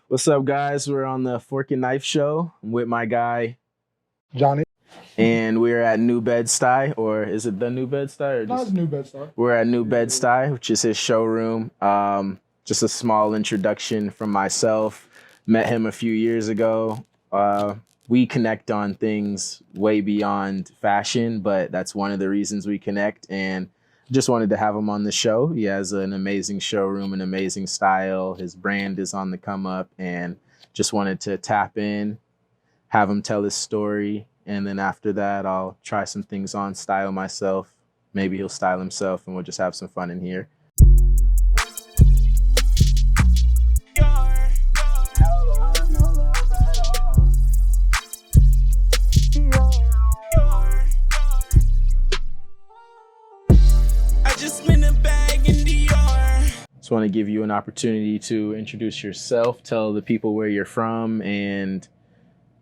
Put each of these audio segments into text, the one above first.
What's up, guys? We're on the Fork and Knife show with my guy Johnny. and we're at New Bed Sty, or is it the New Bed Sty? Or No, it's New Bed Sty. We're at New Bed Sty, which is his showroom. Just a small introduction from myself. Met him a few years ago. We connect on things way beyond fashion, but that's one of the reasons we connect. And just wanted to have him on the show. He has an amazing showroom, an amazing style. His brand is on the come up, and just wanted to tap in, have him tell his story. And then after that, I'll try some things on, style myself. Maybe he'll style himself, and we'll just have some fun in here. Just want to give you an opportunity to introduce yourself, tell the people where you're from, and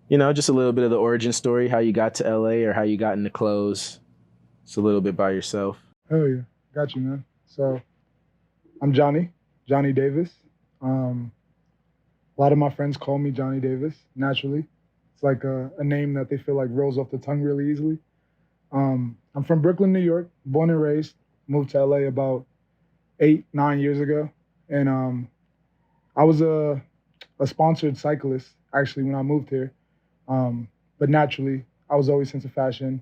just a little bit of the origin story, how you got to LA or how you got into clothes. Just a little bit by yourself. Hell yeah, got you, man. So I'm Johnny Davis. A lot of my friends call me Johnny Davis naturally. It's like a name that they feel like rolls off the tongue really easily. I'm from Brooklyn, New York, born and raised. Moved to LA about 8-9 years ago, and I was a sponsored cyclist actually when I moved here. But naturally, I was always into fashion.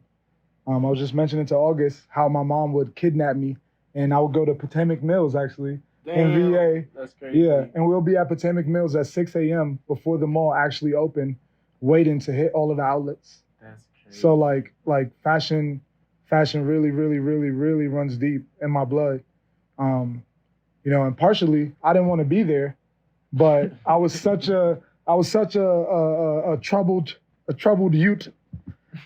I was just mentioning to August how my mom would kidnap me, and I would go to Potomac Mills actually in VA. That's crazy. Yeah, and we'll be at Potomac Mills at 6 a.m. before the mall actually opened, waiting to hit all of the outlets. That's crazy. So like fashion really runs deep in my blood. And partially I didn't want to be there, but I was such a troubled youth.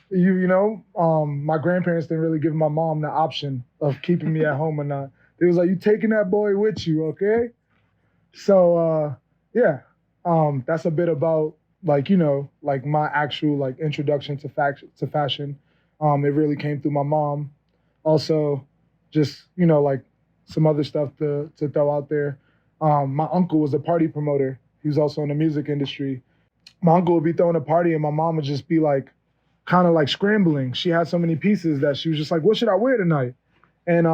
My grandparents didn't really give my mom the option of keeping me at home or not. They was like, "You taking that boy with you, okay?" So that's a bit about my actual introduction to fashion. It really came through my mom. Also, just some other stuff to throw out there. My uncle was a party promoter. He was also in the music industry. My uncle would be throwing a party and my mom would just be kind of scrambling. She had so many pieces that she was just like, "What should I wear tonight?" And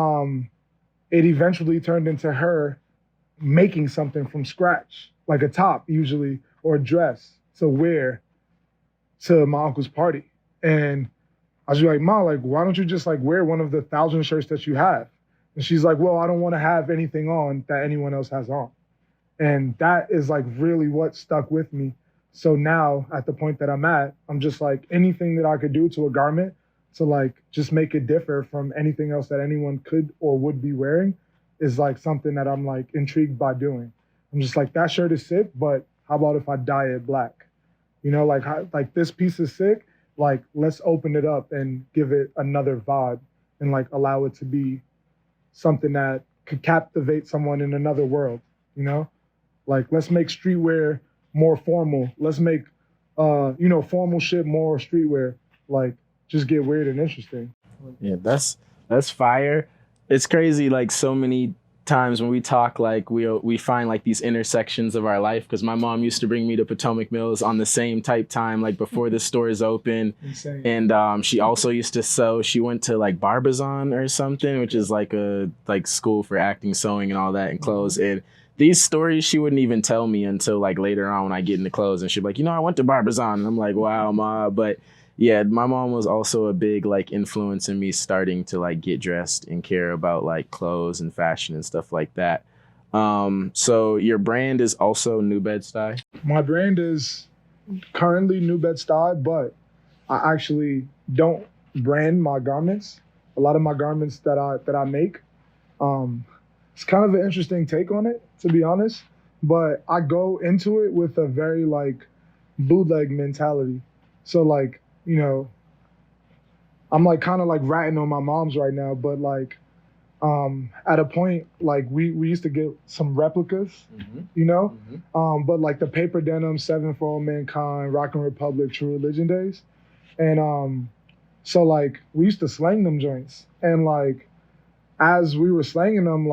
it eventually turned into her making something from scratch, like a top usually or a dress to wear to my uncle's party. And I was like, "Ma, why don't you just wear one of the 1,000 shirts that you have?" And she's like, "Well, I don't want to have anything on that anyone else has on." And that is really what stuck with me. So now at the point that I'm at, I'm just anything that I could do to a garment to just make it differ from anything else that anyone could or would be wearing is something that I'm intrigued by doing. I'm just that shirt is sick, but how about if I dye it black? This piece is sick. Let's open it up and give it another vibe and allow it to be something that could captivate someone in another world, let's make streetwear more formal. Let's make, formal shit more streetwear. Just get weird and interesting. Yeah, that's fire. It's crazy. So many times when we talk, we find these intersections of our life, because my mom used to bring me to Potomac Mills on the same type time, before the stores open. Insane. And she also used to sew. She went to Barbizon or something, which is a school for acting, sewing, and all that, and clothes. And these stories she wouldn't even tell me until later on when I get into clothes, and she'd be like, I went to Barbizon, and I'm like, wow, Ma. But yeah, my mom was also a big influence in me starting to get dressed and care about clothes and fashion and stuff like that. So your brand is also New Bed Sty? My brand is currently New Bed Sty, but I actually don't brand my garments. A lot of my garments that I make, it's kind of an interesting take on it, to be honest. But I go into it with a very bootleg mentality. So I'm kind of ratting on my mom's right now, but at a point we used to get some replicas, but the paper denim, Seven for All Mankind, Rockin' Republic, True Religion days, and so we used to slang them joints, and as we were slanging them,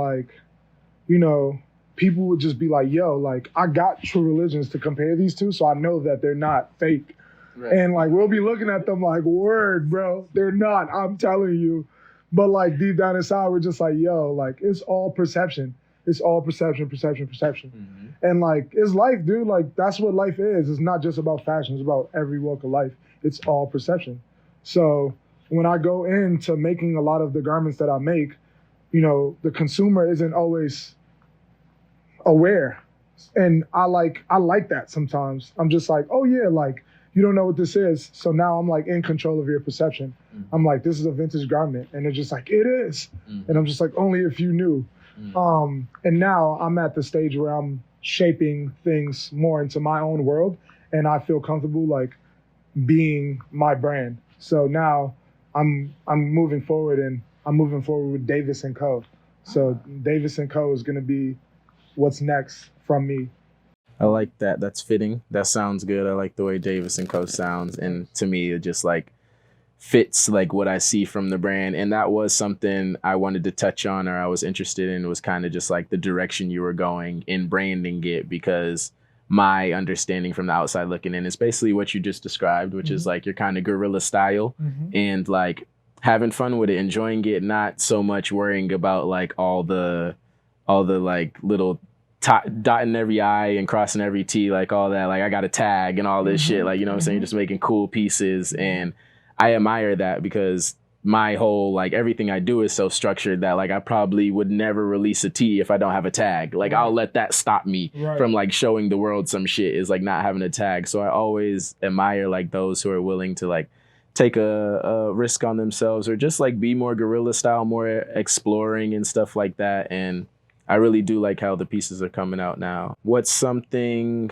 people would just be like, yo, like I got True Religions to compare these two, so I know that they're not fake. Right. And like we'll be looking at them like, word, bro, they're not, I'm telling you. But like deep down inside, we're just like, yo, like it's all perception. It's all perception. Mm-hmm. And like it's life, dude. Like that's what life is. It's not just about fashion, it's about every walk of life. It's all perception. So when I go into making a lot of the garments that I make, you know, the consumer isn't always aware. And I like that sometimes. I'm just like, oh yeah, like you don't know what this is. So now I'm like in control of your perception. Mm-hmm. I'm like, this is a vintage garment. And they're just like, it is. Mm-hmm. And I'm just like, only if you knew. Mm-hmm. And now I'm at the stage where I'm shaping things more into my own world. And I feel comfortable like being my brand. So now I'm moving forward, and I'm moving forward with Davis & Co. So Davis & Co. is going to be what's next from me. I like that. That's fitting. That sounds good. I like the way Davis & Co. sounds. And to me, it just like fits like what I see from the brand. And that was something I wanted to touch on, or I was interested in, was kind of just like the direction you were going in branding it, because my understanding from the outside looking in is basically what you just described, which mm-hmm. is like your kind of guerrilla style mm-hmm. and like having fun with it, enjoying it, not so much worrying about like all the like little dotting every I and crossing every T, like all that, like I got a tag and all this mm-hmm. shit, like, you know what I'm saying? You're just making cool pieces. And I admire that, because my whole, like everything I do is so structured that like I probably would never release a tee if I don't have a tag. Like I'll let that stop me from like showing the world some shit, is like not having a tag. So I always admire like those who are willing to like take a risk on themselves, or just like be more guerrilla style, more exploring and stuff like that. And I really do like how the pieces are coming out now. What's something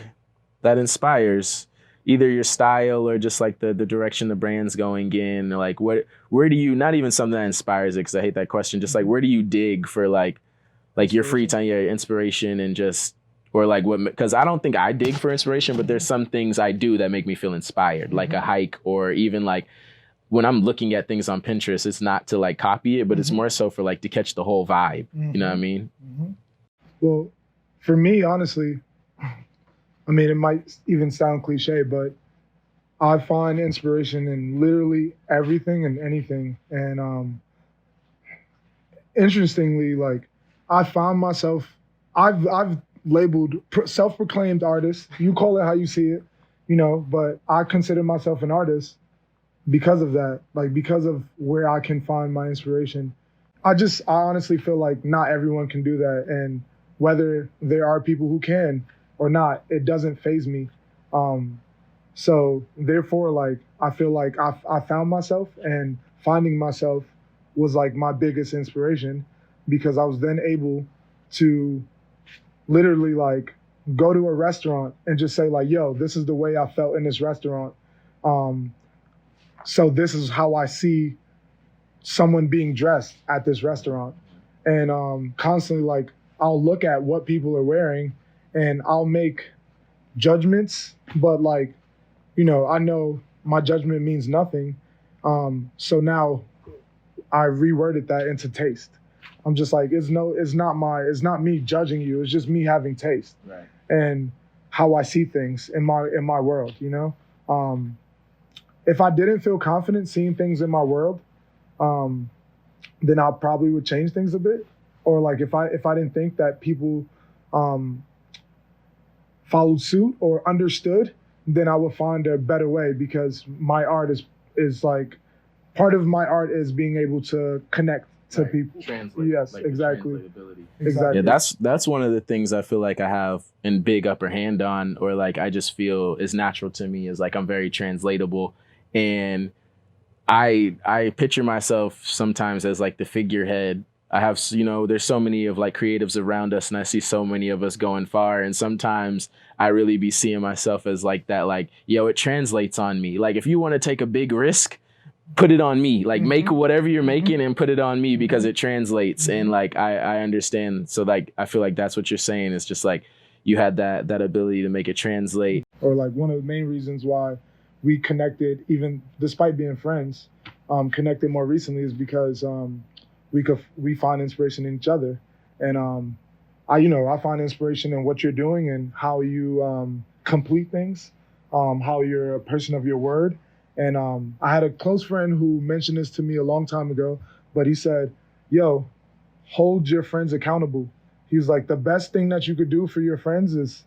that inspires either your style or just like the direction the brand's going in? Like where do you, not even something that inspires it, because I hate that question, just like where do you dig for like your free time, your inspiration, and just, or like what, because I don't think I dig for inspiration, but there's some things I do that make me feel inspired, like a hike, or even like when I'm looking at things on Pinterest, it's not to like copy it, but it's more so for like to catch the whole vibe. You know what I mean? Well, for me, honestly, I mean, it might even sound cliche, but I find inspiration in literally everything and anything. And interestingly, like I found myself, I've labeled self-proclaimed artist. You call it how you see it, you know, but I consider myself an artist because of that, like because of where I can find my inspiration. I honestly feel like not everyone can do that. And whether there are people who can or not, it doesn't faze me. So therefore, like, I feel like I found myself, and finding myself was like my biggest inspiration, because I was then able to literally like go to a restaurant and just say like, yo, this is the way I felt in this restaurant. So this is how I see someone being dressed at this restaurant. And constantly, like, I'll look at what people are wearing and I'll make judgments, but like, you know, I know my judgment means nothing. So now I reworded that into taste. I'm just like, it's not me judging you. It's just me having taste, right? And how I see things in my world, you know? If I didn't feel confident seeing things in my world, then I probably would change things a bit. Or like if I didn't think that people followed suit or understood, then I would find a better way, because my art is like, part of my art is being able to connect to people. Translate. Yes, like exactly. Exactly. Yeah, that's one of the things I feel like I have in big upper hand on, or like I just feel is natural to me, is like I'm very translatable. And I picture myself sometimes as like the figurehead. I have, you know, there's so many of like creatives around us, and I see so many of us going far. And sometimes I really be seeing myself as like that, like, yo, it translates on me. Like if you want to take a big risk, put it on me. Like make whatever you're making and put it on me, because it translates. And like I understand. So like I feel like that's what you're saying. It's just like you had that ability to make it translate. Or like one of the main reasons why we connected, even despite being friends, connected more recently, is because we find inspiration in each other. And I find inspiration in what you're doing and how you complete things, how you're a person of your word. And I had a close friend who mentioned this to me a long time ago, but he said, yo, hold your friends accountable. He's like, the best thing that you could do for your friends is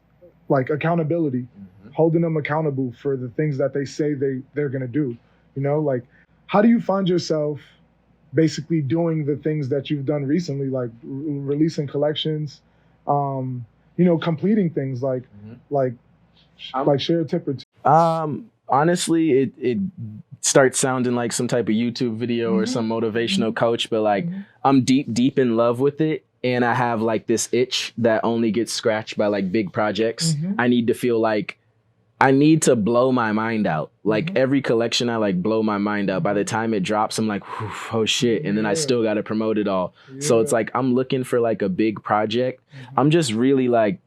like accountability, holding them accountable for the things that they say they're going to do. Like, how do you find yourself basically doing the things that you've done recently, like releasing collections, completing things like share a tip or two. Honestly, it starts sounding like some type of YouTube video or some motivational coach, but like I'm deep in love with it. And I have like this itch that only gets scratched by like big projects. I need to feel like I need to blow my mind out. Like every collection, I like blow my mind out. By the time it drops, I'm like, oh shit. And then I still got to promote it all. So it's like, I'm looking for like a big project. I'm just really like,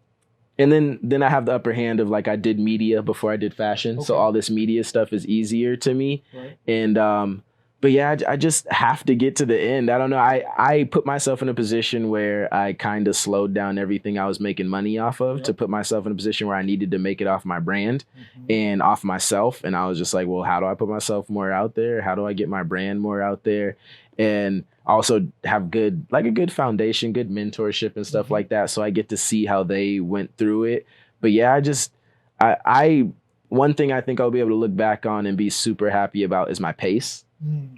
and then I have the upper hand of like, I did media before I did fashion. So all this media stuff is easier to me. And, but yeah, I just have to get to the end. I don't know. I put myself in a position where I kind of slowed down everything I was making money off of to put myself in a position where I needed to make it off my brand and off myself. And I was just like, well, how do I put myself more out there? How do I get my brand more out there? And also have a good foundation, good mentorship and stuff like that. So I get to see how they went through it. But yeah, I one thing I think I'll be able to look back on and be super happy about is my pace.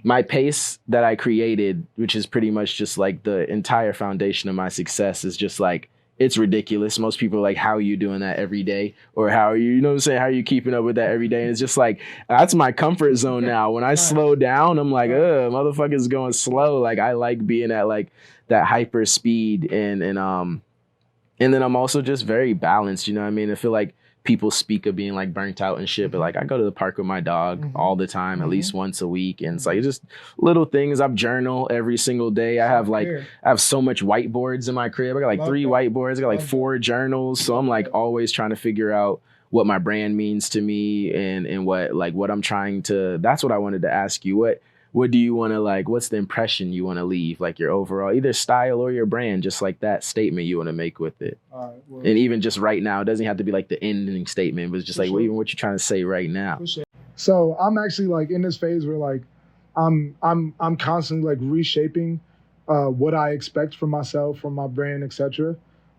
My pace that I created, which is pretty much just like the entire foundation of my success, is just like, it's ridiculous. Most people are like, how are you doing that every day? Or how are you, you know what I'm saying? How are you keeping up with that every day? And it's just like, that's my comfort zone now. When I slow down, I'm like, motherfucker's going slow. Like I like being at like that hyper speed and then I'm also just very balanced. You know what I mean? I feel like people speak of being like burnt out and shit, but like I go to the park with my dog all the time, at least once a week. And it's like just little things. I journal every single day. I have so much whiteboards in my crib. I got like 3 whiteboards. I got like 4 journals. So I'm like always trying to figure out what my brand means to me and what I'm trying to, that's what I wanted to ask you. What do you want to like, what's the impression you want to leave? Like your overall, either style or your brand, just like that statement you want to make with it. Well, and even just right now, it doesn't have to be like the ending statement, but it's just like, even what you're trying to say right now. So I'm actually like in this phase where like, I'm constantly like reshaping what I expect from myself, from my brand, etc.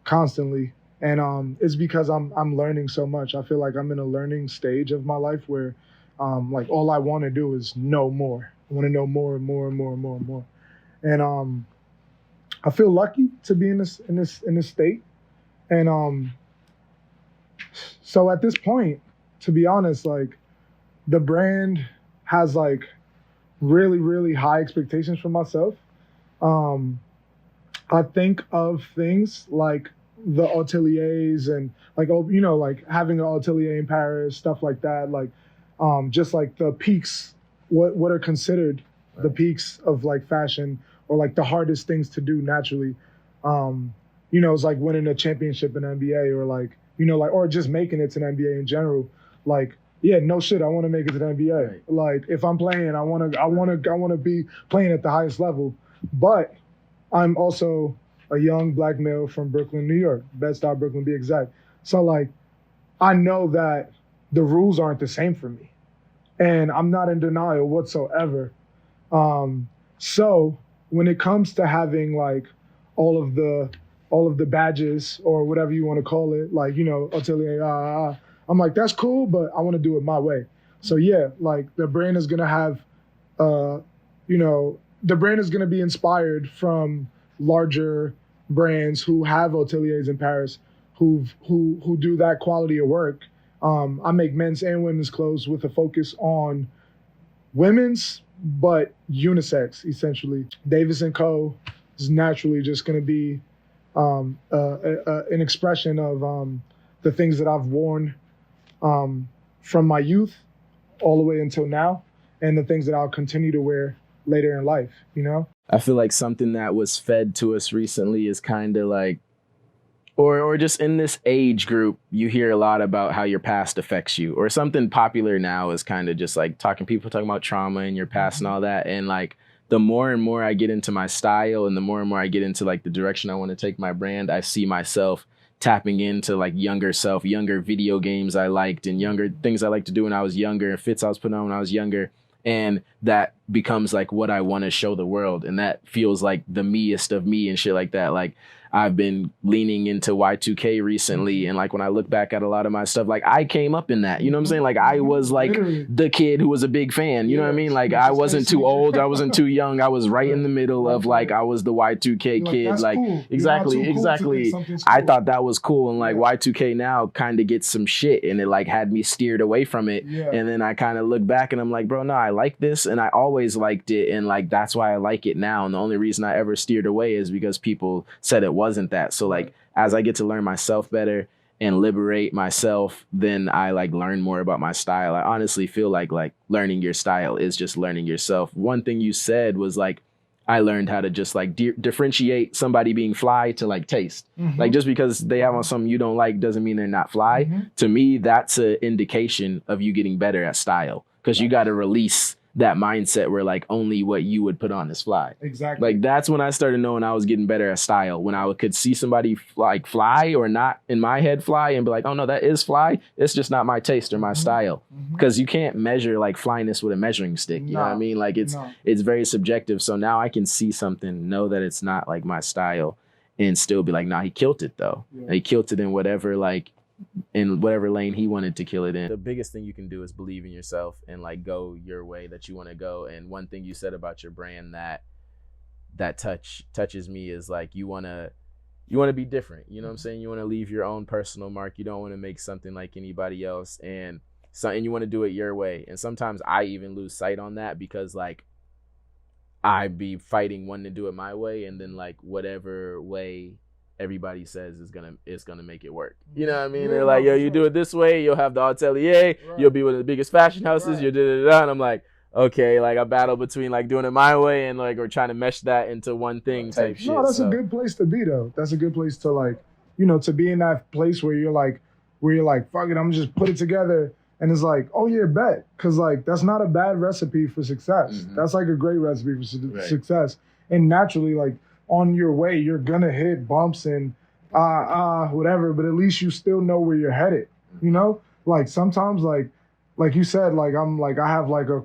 constantly. And it's because I'm learning so much. I feel like I'm in a learning stage of my life where like all I want to do is know more. I want to know more and more and more and more and more. And I feel lucky to be in this state. And so at this point, to be honest, like the brand has like really, really high expectations for myself. I think of things like the ateliers and like, like having an atelier in Paris, stuff like that. Like just like the peaks, what are considered the peaks of like fashion or like the hardest things to do naturally. It's like winning a championship in NBA or like, or just making it to the NBA in general. Like, yeah, no shit, I want to make it to the NBA. Right. Like if I'm playing, I want to be playing at the highest level. But I'm also a young black male from Brooklyn, New York, Bed Sty, Brooklyn, be exact. So like, I know that the rules aren't the same for me. And I'm not in denial whatsoever. So when it comes to having like all of the badges or whatever you want to call it, like, atelier, I'm like, that's cool, but I want to do it my way. So yeah, like the brand is going to have, the brand is going to be inspired from larger brands who have ateliers in Paris, who do that quality of work. I make men's and women's clothes with a focus on women's, but unisex, essentially. Davis & Co. is naturally just going to be an expression of the things that I've worn from my youth all the way until now, and the things that I'll continue to wear later in life, I feel like something that was fed to us recently is kind of like, or just in this age group, you hear a lot about how your past affects you, or something popular now is kind of just like people talking about trauma in your past and all that. And like, the more and more I get into my style and the more I get into like the direction I want to take my brand, I see myself tapping into like younger self, younger video games I liked and younger things I liked to do when I was younger, and fits I was putting on when I was younger. And that becomes like what I want to show the world. And that feels like the meest of me and shit like that. Like I've been leaning into Y2K recently. And like when I look back at a lot of my stuff, like I came up in that, you know what I'm saying? Like I was like the kid who was a big fan, you know what I mean? Like I wasn't too old, I wasn't too young. I was right in the middle of like, I was the Y2K kid. Like cool. Exactly. I thought that was cool. And like Y2K now kind of gets some shit and it like had me steered away from it. And then I kind of look back and I'm like, bro, no, I like this. And I always liked it. And like, that's why I like it now. And the only reason I ever steered away is because people said it wasn't that. So like as I get to learn myself better and liberate myself, then I like learn more about my style. I honestly feel like learning your style is just learning yourself. One thing you said was like, I learned how to just like differentiate somebody being fly to like taste. Like just because they have on something you don't like doesn't mean they're not fly. To me, that's an indication of you getting better at style, because you got to release that mindset where like only what you would put on is fly. Exactly. Like that's when I started knowing I was getting better at style. When I could see somebody like fly or not in my head fly and be like, oh no, that is fly. It's just not my taste or my style. Because you can't measure like flyness with a measuring stick. You know what I mean? Like it's very subjective. So now I can see something, know that it's not like my style, and still be like, nah, he killed it though. He killed it in whatever lane he wanted to kill it in. The biggest thing you can do is believe in yourself and like go your way that you want to go. And one thing you said about your brand that touches me is like you want to be different. You know what I'm saying? You want to leave your own personal mark. You don't want to make something like anybody else, and you want to do it your way. And sometimes I even lose sight on that because like I be fighting wanting to do it my way, and then like whatever way everybody says is gonna make it work. You know what I mean? They're like, yo, you do it this way, you'll have the atelier, you'll be one of the biggest fashion houses, you're da-da-da-da. And I'm like, okay, like I battle between like doing it my way and like, or trying to mesh that into one thing type shit. No, that's a good place to be though. That's a good place to like, you know, to be in that place where you're like, fuck it, I'm just put it together. And it's like, oh yeah, bet. Cause like, that's not a bad recipe for success. That's like a great recipe for success. And naturally, like, on your way, you're gonna hit bumps and whatever, but at least you still know where you're headed. You know, like sometimes, like you said, like I have like a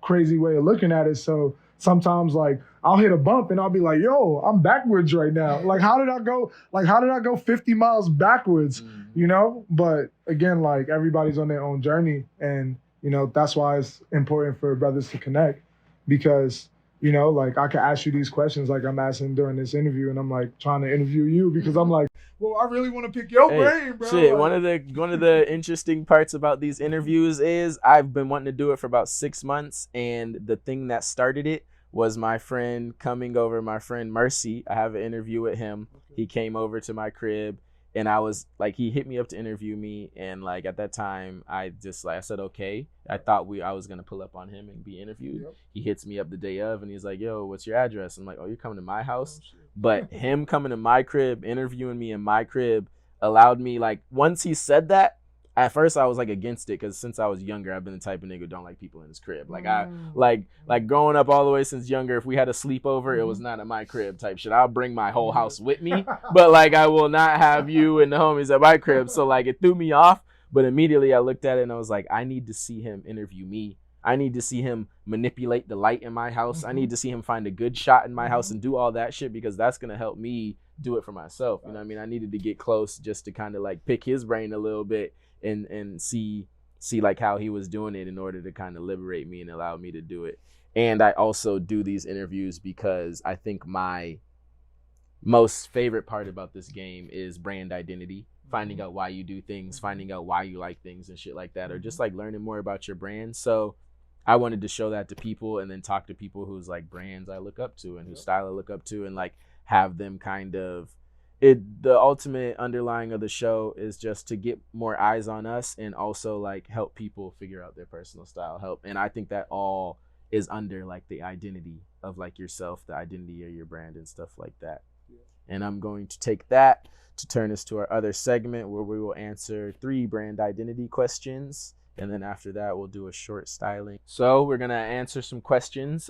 crazy way of looking at it. So sometimes, like I'll hit a bump and I'll be like, yo, I'm backwards right now. Like how did I go 50 miles backwards? You know, but again, like everybody's on their own journey, and you know that's why it's important for brothers to connect, because you know, like I could ask you these questions like I'm asking during this interview, and I'm like trying to interview you because I'm like, well, I really want to pick your brain, bro. Shit, like, one of the interesting parts about these interviews is I've been wanting to do it for about 6 months, and the thing that started it was my friend Mercy. I have an interview with him. He came over to my crib. And I was like, he hit me up to interview me. And like at that time, I said, okay. I thought I was going to pull up on him and be interviewed. He hits me up the day of and he's like, yo, what's your address? I'm like, oh, you're coming to my house? But him coming to my crib, interviewing me in my crib allowed me, like, once he said that, at first I was like against it, because since I was younger, I've been the type of nigga who don't like people in his crib. Like I like growing up all the way since younger, if we had a sleepover, it was not at my crib type shit. I'll bring my whole house with me, but like I will not have you and the homies at my crib. So like it threw me off, but immediately I looked at it and I was like, I need to see him interview me. I need to see him manipulate the light in my house. I need to see him find a good shot in my house and do all that shit, because that's gonna help me do it for myself. You know what I mean? I needed to get close just to kind of like pick his brain a little bit and see like how he was doing it in order to kind of liberate me and allow me to do it. And I also do these interviews because I think my most favorite part about this game is brand identity, finding out why you do things, finding out why you like things and shit like that, or just like learning more about your brand. So I wanted to show that to people, and then talk to people who's like brands I look up to and whose style I look up to, and like have them kind of the ultimate underlying of the show is just to get more eyes on us, and also like help people figure out their personal style, and I think that all is under like the identity of like yourself, the identity of your brand and stuff like that. And I'm going to take that to turn us to our other segment where we will answer 3 brand identity questions. And then after that, we'll do a short styling. So we're going to answer some questions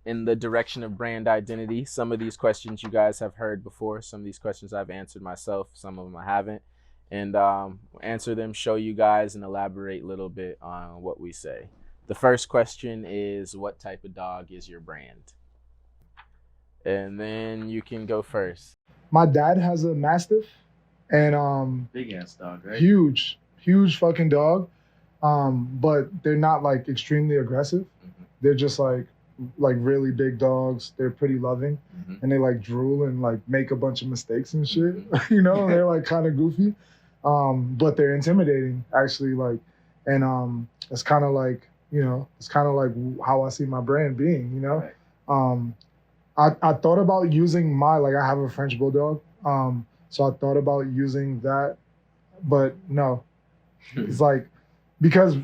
in the direction of brand identity. Some of these questions you guys have heard before. Some of these questions I've answered myself. Some of them I haven't. And answer them, show you guys, and elaborate a little bit on what we say. The first question is, what type of dog is your brand? And then you can go first. My dad has a Mastiff, and Big ass dog, right? huge fucking dog. But they're not like extremely aggressive. Mm-hmm. They're just like really big dogs. They're pretty loving, and they like drool and like make a bunch of mistakes and shit. You know, they're like kind of goofy, but they're intimidating actually. Like, and it's kind of like, you know, it's kind of like how I see my brand being. You know, Right. I thought about using I have a French bulldog, so I thought about using that, but no, it's like, because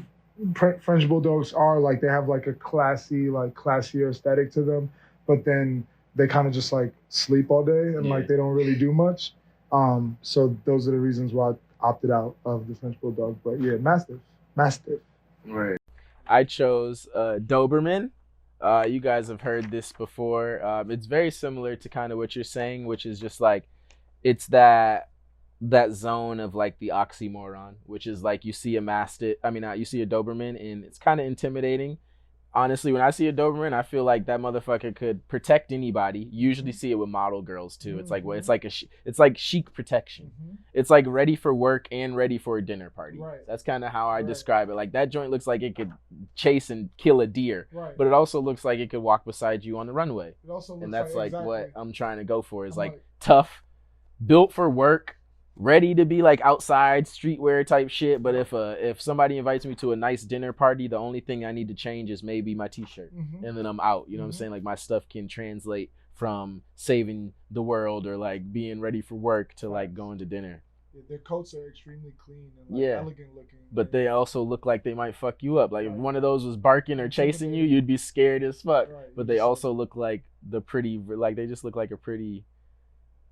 French bulldogs are like, they have like a classier aesthetic to them, but then they kind of just like sleep all day and like they don't really do much. So those are the reasons why I opted out of the French bulldog. But yeah, Mastiff. Right. I chose Doberman. You guys have heard this before. It's very similar to kind of what you're saying, which is just like, it's that zone of like the oxymoron, which is like, you see a you see a Doberman and it's kind of intimidating. Honestly, when I see a Doberman, I feel like that motherfucker could protect anybody. You usually see it with model girls too. It's like, it's like chic protection. It's like ready for work and ready for a dinner party. Right. That's kind of how I describe it. Like, that joint looks like it could chase and kill a deer, but it also looks like it could walk beside you on the runway. It also looks And that's like exactly what I'm trying to go for, is like tough, built for work, ready to be like outside streetwear type shit. But if somebody invites me to a nice dinner party, the only thing I need to change is maybe my t-shirt, and then I'm out. You know what I'm saying? Like, my stuff can translate from saving the world or like being ready for work to like going to dinner. Yeah, their coats are extremely clean and like elegant looking. But they also look like they might fuck you up. Like, if one of those was barking or chasing you, you'd be scared as fuck. But they also look like they just look like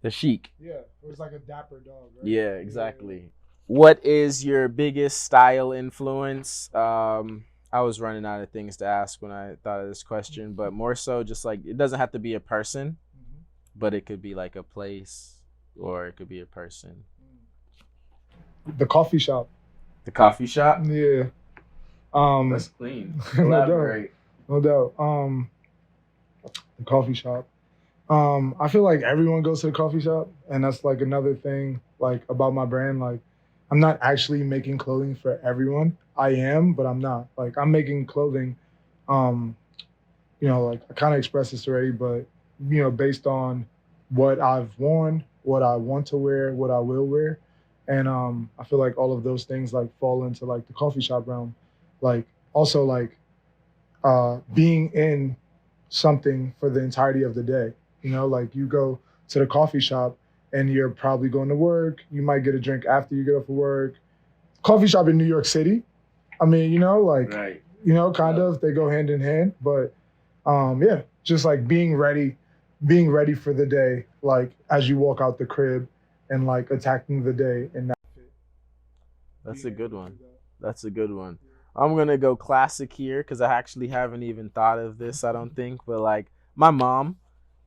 the chic. Yeah, it was like a dapper dog, right? Yeah, exactly. Yeah. What is your biggest style influence? I was running out of things to ask when I thought of this question, but more so just like, it doesn't have to be a person, but it could be like a place, or it could be a person. The coffee shop. The coffee shop? Yeah. That's clean. Elaborate. No doubt. The coffee shop. I feel like everyone goes to the coffee shop, and that's like another thing like about my brand. Like, I'm not actually making clothing for everyone. I am, but I'm not. Like, I'm making clothing, you know, like, I kind of expressed this already, but, you know, based on what I've worn, what I want to wear, what I will wear. And I feel like all of those things like fall into like the coffee shop realm. Like, also like being in something for the entirety of the day. You know, like, you go to the coffee shop and you're probably going to work. You might get a drink after you get off of work. Coffee shop in New York City, I mean, you know, like, you know, kind of, they go hand in hand. But yeah, just like being ready for the day, like, as you walk out the crib and like attacking the day in that fit. That's a good one. That's a good one. I'm going to go classic here because I actually haven't even thought of this, I don't think. But like, my mom.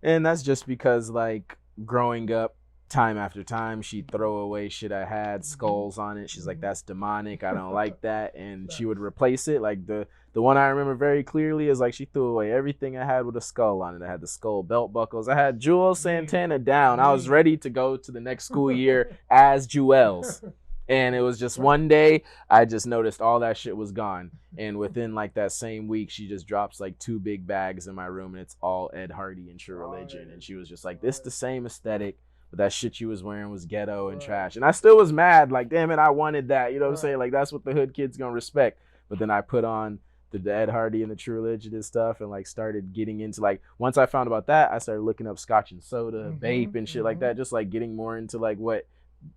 And that's just because, like, growing up, time after time, she'd throw away shit I had, skulls on it. She's like, that's demonic. I don't like that. And she would replace it. Like, the one I remember very clearly is, like, she threw away everything I had with a skull on it. I had the skull belt buckles. I had Jewel Santana down. I was ready to go to the next school year as Jewels. And it was just one day, I just noticed all that shit was gone. And within like that same week, she just drops like 2 big bags in my room, and it's all Ed Hardy and True Religion. And she was just like, this the same aesthetic, but that shit you was wearing was ghetto and trash. And I still was mad, like, damn it, I wanted that. You know what I'm saying? Like, that's what the hood kids gonna respect. But then I put on the Ed Hardy and the True Religion and stuff, and like started getting into, like, once I found about that, I started looking up Scotch and Soda, Bape and shit like that, just like getting more into like what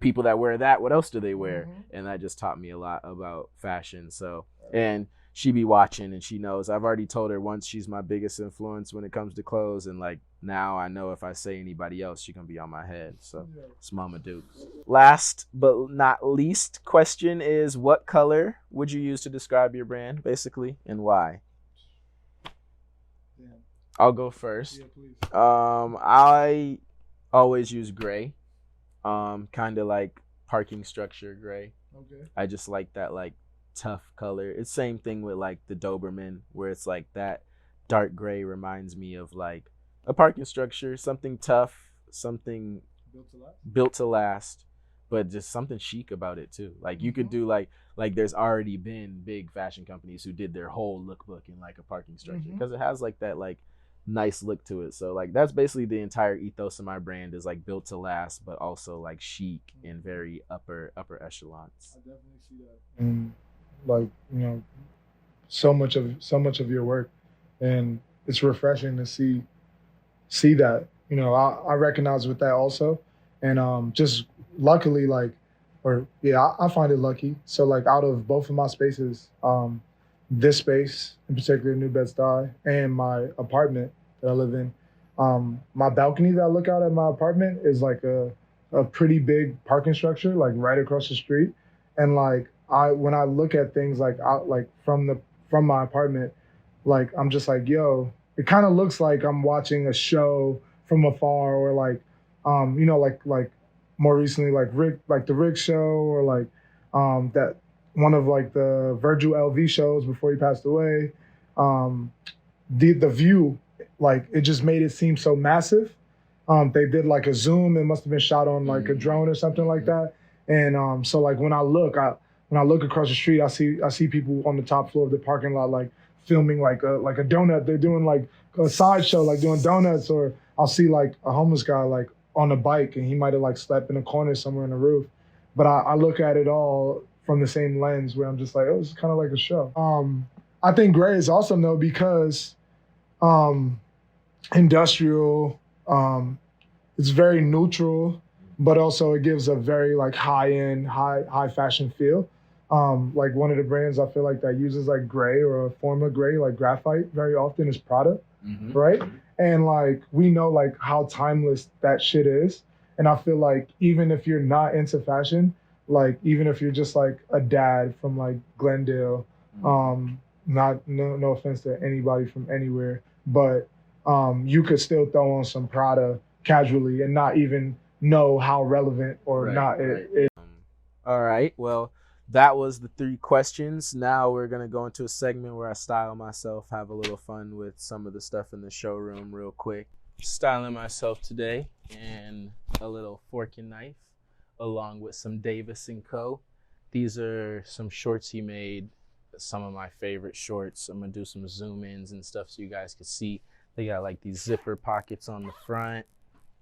people that wear that, what else do they wear? And that just taught me a lot about fashion. So, and she be watching and she knows. I've already told her once she's my biggest influence when it comes to clothes, and like now I know if I say anybody else, she gonna be on my head. So it's Mama Dukes. Last but not least question is, what color would you use to describe your brand, basically, and why? Yeah. I'll go first. Yeah, please. I always use gray, kind of like parking structure gray. Okay. I just like that like tough color. It's same thing with like the Doberman, where it's like that dark gray reminds me of like a parking structure, something tough, something built to last, but just something chic about it too. Like you could do like there's already been big fashion companies who did their whole lookbook in like a parking structure because it has like that like nice look to it. So like that's basically the entire ethos of my brand, is like built to last, but also like chic and very upper echelons. I definitely see that. And like, you know, so much of your work, and it's refreshing to see that. You know, I recognize with that also, and just luckily I find it lucky. So like out of both of my spaces, this space in particular, New Bed Sty, and my apartment that I live in, my balcony that I look out at my apartment is like a pretty big parking structure, like right across the street. And like when I look at things like out like from my apartment, like I'm just like, yo, it kind of looks like I'm watching a show from afar, or like you know, like more recently like the Rick show, or like that one of like the Virgil LV shows before he passed away. The view, like it just made it seem so massive. They did like a zoom. It must have been shot on like a drone or something like that. And so like when I look across the street, I see people on the top floor of the parking lot like filming like a donut. They're doing like a sideshow, like doing donuts. Or I'll see like a homeless guy like on a bike, and he might have like slept in a corner somewhere in the roof. But I look at it all from the same lens, where I'm just like, oh, it's kind of like a show. I think gray is awesome though, because industrial, it's very neutral, but also it gives a very like high-end, high fashion feel. Like one of the brands I feel like that uses like gray or a form of gray, like graphite, very often is Prada, right? And like we know like how timeless that shit is. And I feel like even if you're not into fashion, like even if you're just like a dad from like Glendale, no offense to anybody from anywhere, but you could still throw on some Prada casually and not even know how relevant or not it is. All right, well, that was the 3 questions. Now we're gonna go into a segment where I style myself, have a little fun with some of the stuff in the showroom real quick. Styling myself today in a little fork and knife, along with some Davis & Co. These are some shorts he made, some of my favorite shorts. I'm gonna do some zoom ins and stuff so you guys can see. They got like these zipper pockets on the front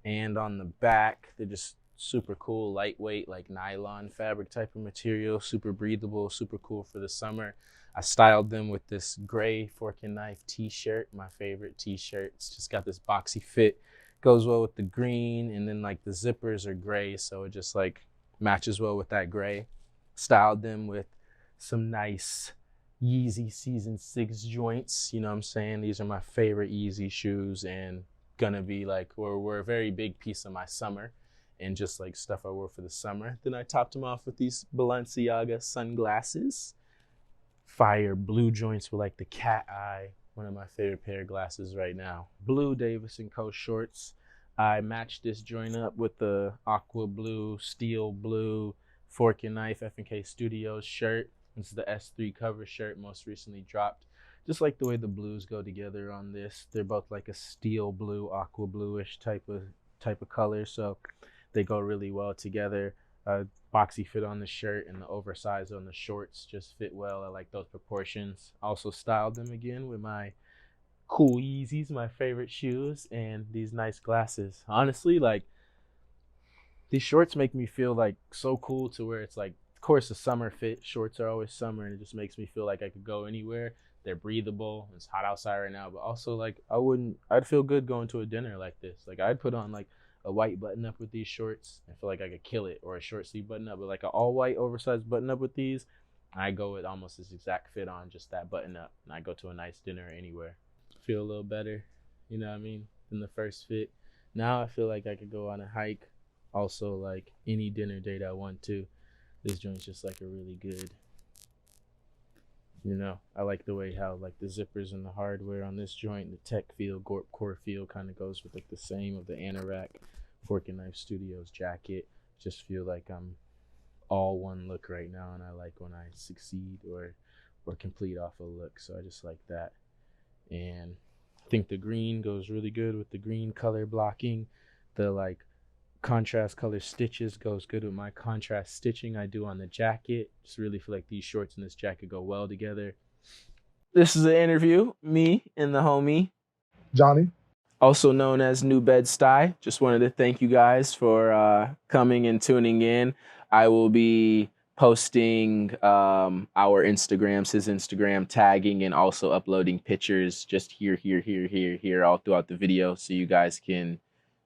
and on the back. They're just super cool, lightweight, like nylon fabric type of material, super breathable, super cool for the summer. I styled them with this gray fork and knife t-shirt, my favorite t-shirt. It's just got this boxy fit, goes well with the green, and then like the zippers are gray, so it just like matches well with that gray. Styled them with some nice Yeezy Season 6 joints, you know what I'm saying? These are my favorite Yeezy shoes, and gonna be like, were a very big piece of my summer, and just like stuff I wore for the summer. Then I topped them off with these Balenciaga sunglasses. Fire blue joints with like the cat eye, one of my favorite pair of glasses right now. Blue Davis & Co. shorts. I matched this joint up with the aqua blue, steel blue, fork and knife F&K Studios shirt. This is the S3 cover shirt, most recently dropped. Just like the way the blues go together on this. They're both like a steel blue, aqua bluish type of color, so they go really well together. Boxy fit on the shirt and the oversized on the shorts just fit well. I like those proportions. Also styled them again with my cool Yeezys, my favorite shoes, and these nice glasses. Honestly, like, these shorts make me feel like so cool, to where it's like, of course, a summer fit. Shorts are always summer, and it just makes me feel like I could go anywhere. They're breathable. It's hot outside right now, but also like I'd feel good going to a dinner like this. Like I'd put on like a white button up with these shorts and feel like I could kill it, or a short sleeve button up, but like an all white oversized button up with these, I go with almost this exact fit on, just that button up, and I go to a nice dinner anywhere. Feel a little better, you know what I mean, than the first fit. Now I feel like I could go on a hike, also like any dinner date I want to. This joint's just like a really good, you know, I like the way how like the zippers and the hardware on this joint, the tech feel, core feel kind of goes with like the same of the Anorak Fork and Knife Studios jacket. Just feel like I'm all one look right now, and I like when I succeed or complete off a look, so I just like that. And I think the green goes really good with the green color blocking. The like contrast color stitches goes good with my contrast stitching I do on the jacket. Just really feel like these shorts and this jacket go well together. This is an interview, me and the homie Johnny. also known as New Bed Sty. Just wanted to thank you guys for coming and tuning in. I will be posting our Instagrams, his Instagram, tagging and also uploading pictures just here all throughout the video, so you guys can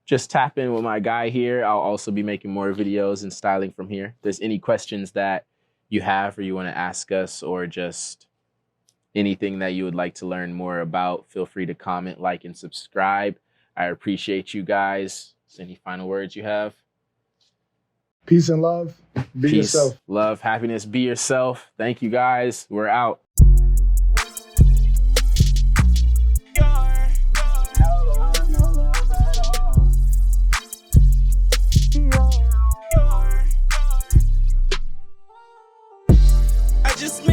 just tap in with my guy here. I'll also be making more videos and styling from here. If there's any questions that you have or you want to ask us, or just anything that you would like to learn more about, feel free to comment, like, and subscribe. I appreciate you guys. Any final words you have? Peace and love. Be Peace, yourself. love, happiness. Be yourself. Thank you guys. We're out. I just